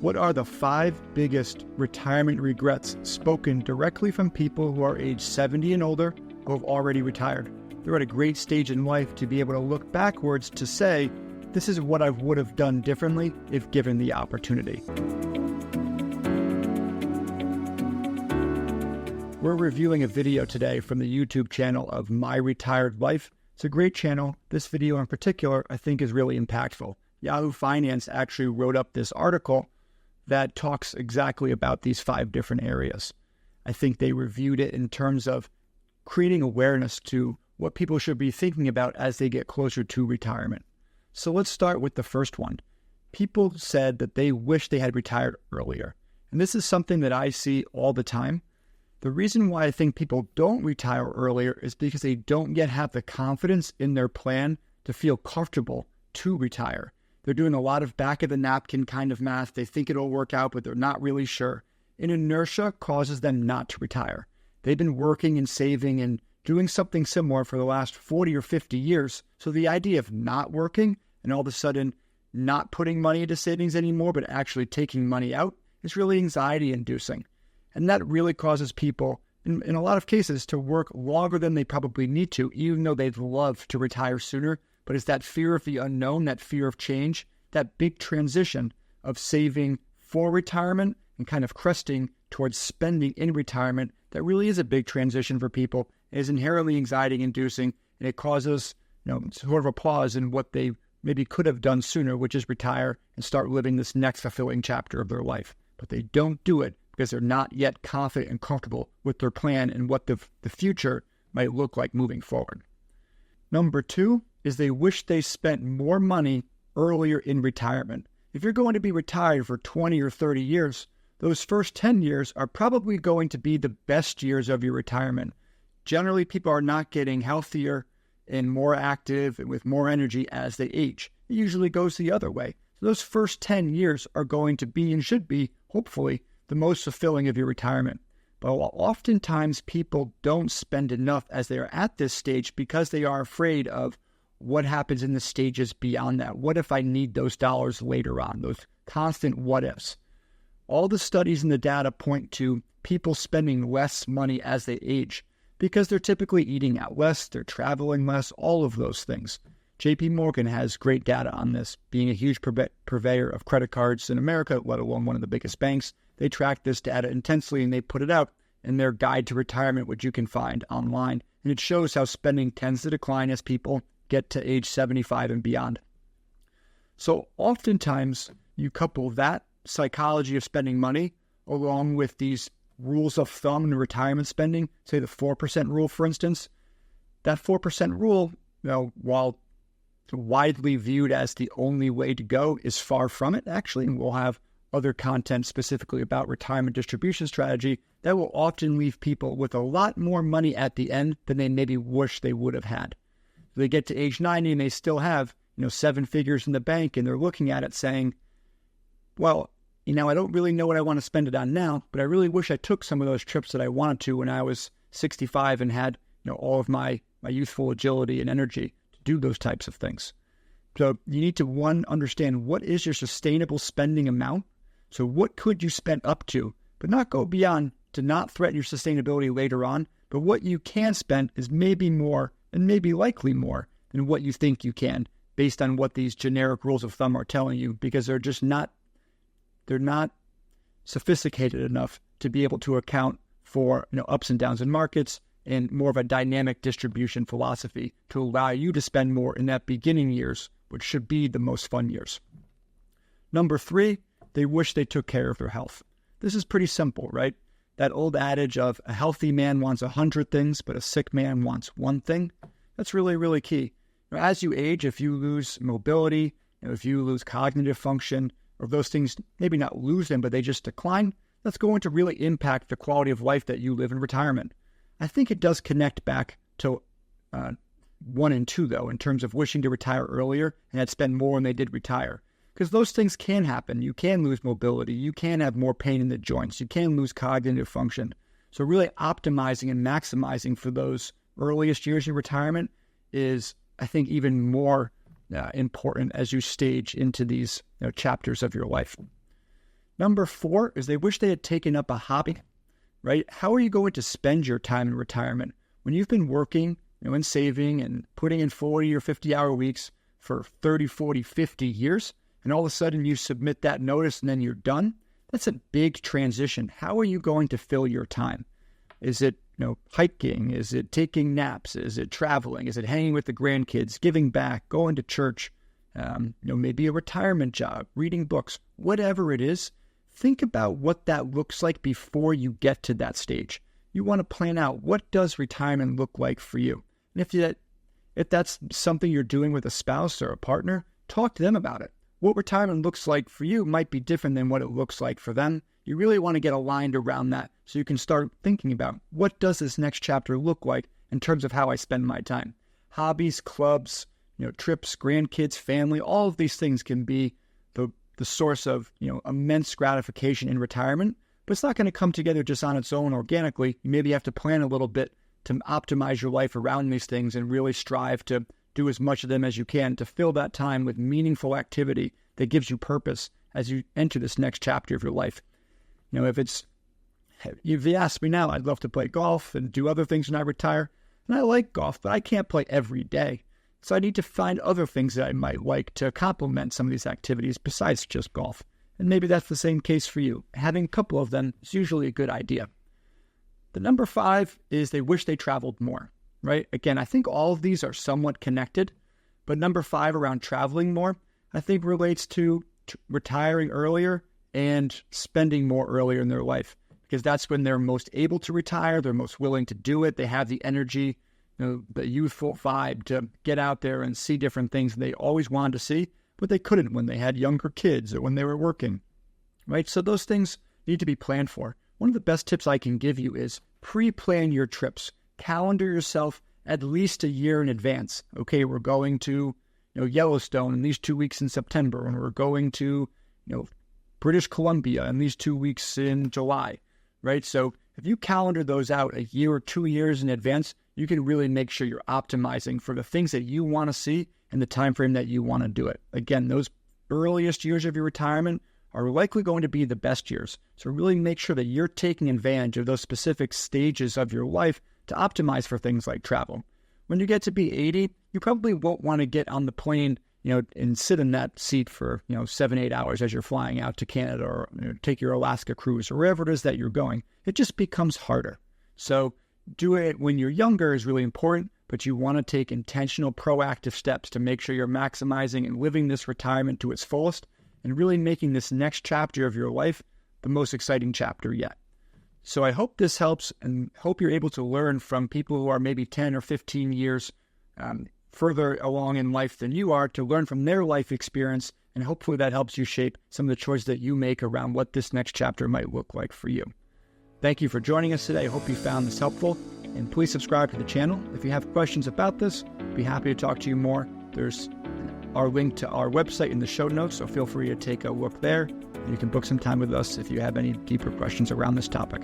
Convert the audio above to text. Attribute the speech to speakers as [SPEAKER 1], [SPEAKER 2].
[SPEAKER 1] What are the 5 biggest retirement regrets spoken directly from people who are age 70 and older who have already retired? They're at a great stage in life to be able to look backwards to say, this is what I would have done differently if given the opportunity. We're reviewing a video today from the YouTube channel of My Retired Life. It's a great channel. This video in particular, I think, is really impactful. Yahoo Finance actually wrote up this article that talks exactly about these 5 different areas. I think they reviewed it in terms of creating awareness to what people should be thinking about as they get closer to retirement. So let's start with the first one. People said that they wish they had retired earlier. And this is something that I see all the time. The reason why I think people don't retire earlier is because they don't yet have the confidence in their plan to feel comfortable to retire. They're doing a lot of back-of-the-napkin kind of math. They think it'll work out, but they're not really sure. And inertia causes them not to retire. They've been working and saving and doing something similar for the last 40 or 50 years. So the idea of not working and all of a sudden not putting money into savings anymore, but actually taking money out is really anxiety-inducing. And that really causes people, in a lot of cases, to work longer than they probably need to, even though they'd love to retire sooner. But it's that fear of the unknown, that fear of change, that big transition of saving for retirement and kind of cresting towards spending in retirement that really is a big transition for people. It is inherently anxiety-inducing, and it causes sort of a pause in what they maybe could have done sooner, which is retire and start living this next fulfilling chapter of their life. But they don't do it because they're not yet confident and comfortable with their plan and what the future might look like moving forward. Number 2 is they wish they spent more money earlier in retirement. If you're going to be retired for 20 or 30 years, those first 10 years are probably going to be the best years of your retirement. Generally, people are not getting healthier and more active and with more energy as they age. It usually goes the other way. So those first 10 years are going to be and should be, hopefully, the most fulfilling of your retirement. But oftentimes people don't spend enough as they are at this stage because they are afraid of what happens in the stages beyond that. What if I need those dollars later on? Those constant what ifs. All the studies and the data point to people spending less money as they age because they're typically eating out less, they're traveling less, all of those things. JP Morgan has great data on this, being a huge purveyor of credit cards in America, let alone one of the biggest banks. They track this data intensely and they put it out in their guide to retirement, which you can find online. And it shows how spending tends to decline as people get to age 75 and beyond. So oftentimes you couple that psychology of spending money along with these rules of thumb in retirement spending, say the 4% rule, for instance. That 4% rule, while widely viewed as the only way to go, is far from it, actually. And we'll have other content specifically about retirement distribution strategy that will often leave people with a lot more money at the end than they maybe wish they would have had. They get to age 90 and they still have, 7 figures in the bank, and they're looking at it saying, well, I don't really know what I want to spend it on now, but I really wish I took some of those trips that I wanted to when I was 65 and had, all of my youthful agility and energy to do those types of things. So you need to, one, understand what is your sustainable spending amount. So what could you spend up to, but not go beyond to not threaten your sustainability later on, but what you can spend is maybe more and maybe likely more than what you think you can based on what these generic rules of thumb are telling you, because they're not sophisticated enough to be able to account for ups and downs in markets and more of a dynamic distribution philosophy to allow you to spend more in that beginning years, which should be the most fun years. Number 3, they wish they took care of their health. This is pretty simple, right? That old adage of a healthy man wants 100 things, but a sick man wants one thing. That's really, really key. As you age, if you lose mobility, if you lose cognitive function, or if those things, maybe not lose them, but they just decline, that's going to really impact the quality of life that you live in retirement. I think it does connect back to 1 and 2, though, in terms of wishing to retire earlier and had spent more when they did retire. Because those things can happen. You can lose mobility. You can have more pain in the joints. You can lose cognitive function. So really optimizing and maximizing for those earliest years of retirement is, I think, even more important as you stage into these chapters of your life. Number 4 is they wish they had taken up a hobby, right? How are you going to spend your time in retirement when you've been working, and saving and putting in 40 or 50-hour weeks for 30, 40, 50 years, and all of a sudden you submit that notice and then you're done? That's a big transition. How are you going to fill your time? Is it hiking? Is it taking naps? Is it traveling? Is it hanging with the grandkids, giving back, going to church? Maybe a retirement job, reading books, whatever it is. Think about what that looks like before you get to that stage. You want to plan out, what does retirement look like for you? And if that's something you're doing with a spouse or a partner, talk to them about it. What retirement looks like for you might be different than what it looks like for them. You really want to get aligned around that so you can start thinking about, what does this next chapter look like in terms of how I spend my time? Hobbies, clubs, trips, grandkids, family, all of these things can be the source of immense gratification in retirement, but it's not going to come together just on its own organically. You maybe have to plan a little bit to optimize your life around these things and really strive to do as much of them as you can to fill that time with meaningful activity that gives you purpose as you enter this next chapter of your life. If you ask me now, I'd love to play golf and do other things when I retire. And I like golf, but I can't play every day. So I need to find other things that I might like to complement some of these activities besides just golf. And maybe that's the same case for you. Having a couple of them is usually a good idea. The number 5 is they wish they traveled more, right? Again, I think all of these are somewhat connected, but number 5 around traveling more, I think relates to retiring earlier and spending more earlier in their life, because that's when they're most able to retire. They're most willing to do it. They have the energy, the youthful vibe to get out there and see different things they always wanted to see, but they couldn't when they had younger kids or when they were working, right? So those things need to be planned for. One of the best tips I can give you is pre-plan your trips. Calendar yourself at least a year in advance. Okay, we're going to Yellowstone in these 2 weeks in September, and we're going to British Columbia in these 2 weeks in July, right? So if you calendar those out a year or 2 years in advance, you can really make sure you're optimizing for the things that you want to see and the time frame that you want to do it. Again, those earliest years of your retirement are likely going to be the best years. So really make sure that you're taking advantage of those specific stages of your life to optimize for things like travel. When you get to be 80, you probably won't want to get on the plane, and sit in that seat for, 7-8 hours as you're flying out to Canada or take your Alaska cruise or wherever it is that you're going. It just becomes harder. So doing it when you're younger is really important, but you want to take intentional, proactive steps to make sure you're maximizing and living this retirement to its fullest and really making this next chapter of your life the most exciting chapter yet. So I hope this helps and hope you're able to learn from people who are maybe 10 or 15 years further along in life than you are, to learn from their life experience, and hopefully that helps you shape some of the choices that you make around what this next chapter might look like for you. Thank you for joining us today. I hope you found this helpful, and please subscribe to the channel. If you have questions about this, I'd be happy to talk to you more. There's our link to our website in the show notes, so feel free to take a look there. You can book some time with us if you have any deeper questions around this topic.